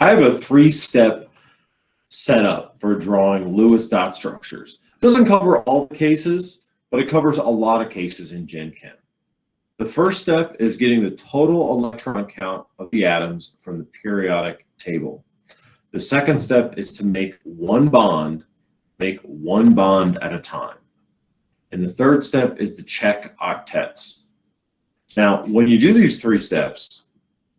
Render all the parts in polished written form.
I have a 3-step setup for drawing Lewis dot structures. It doesn't cover all the cases, but it covers a lot of cases in Gen Chem. The first step is getting the total electron count of the atoms from the periodic table. The second step is to make one bond at a time. And the third step is to check octets. Now, when you do these 3 steps,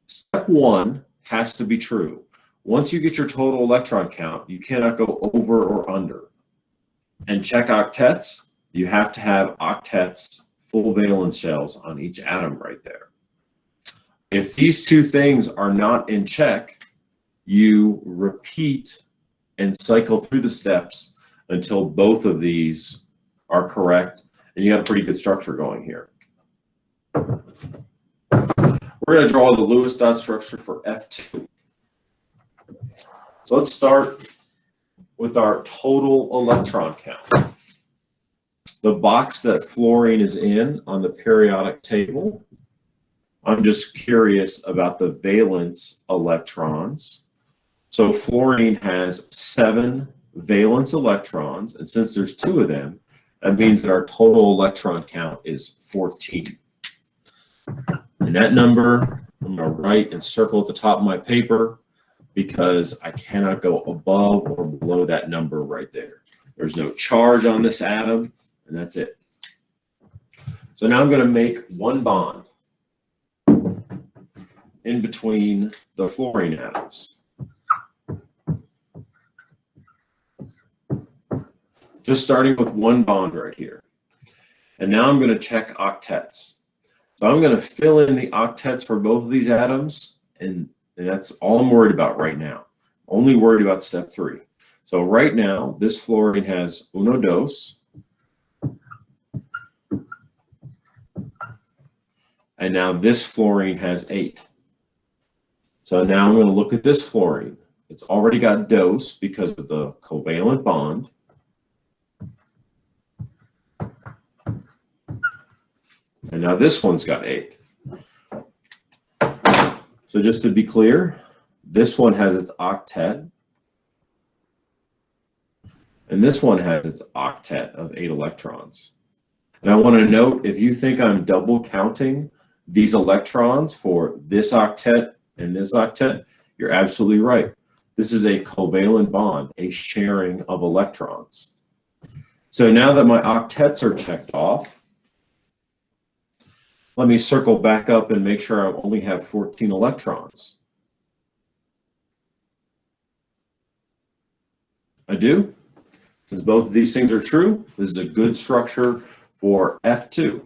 step 1 has to be true. Once you get your total electron count, you cannot go over or under. And check octets, you have to have octets, full valence shells on each atom right there. If these 2 things are not in check, you repeat and cycle through the steps until both of these are correct, and you got a pretty good structure going here. We're going to draw the Lewis dot structure for F2. So let's start with our total electron count. The box that fluorine is in on the periodic table, I'm just curious about the valence electrons. So fluorine has 7 valence electrons, and since there's 2 of them, that means that our total electron count is 14. And that number, I'm going to write and circle at the top of my paper because I cannot go above or below that number right there. There's no charge on this atom, and that's it. So now I'm going to make one bond in between the fluorine atoms. Just starting with one bond right here. And now I'm going to check octets. So I'm going to fill in the octets for both of these atoms, and that's all I'm worried about right now. Only worried about step 3. So right now, this fluorine has 1, 2. And now this fluorine has 8. So now I'm going to look at this fluorine. It's already got dose because of the covalent bond. And now this one's got 8. So just to be clear, this one has its octet. And this one has its octet of 8 electrons. And I want to note, if you think I'm double counting these electrons for this octet and this octet, you're absolutely right. This is a covalent bond, a sharing of electrons. So now that my octets are checked off, let me circle back up and make sure I only have 14 electrons. I do. Since both of these things are true, this is a good structure for F2.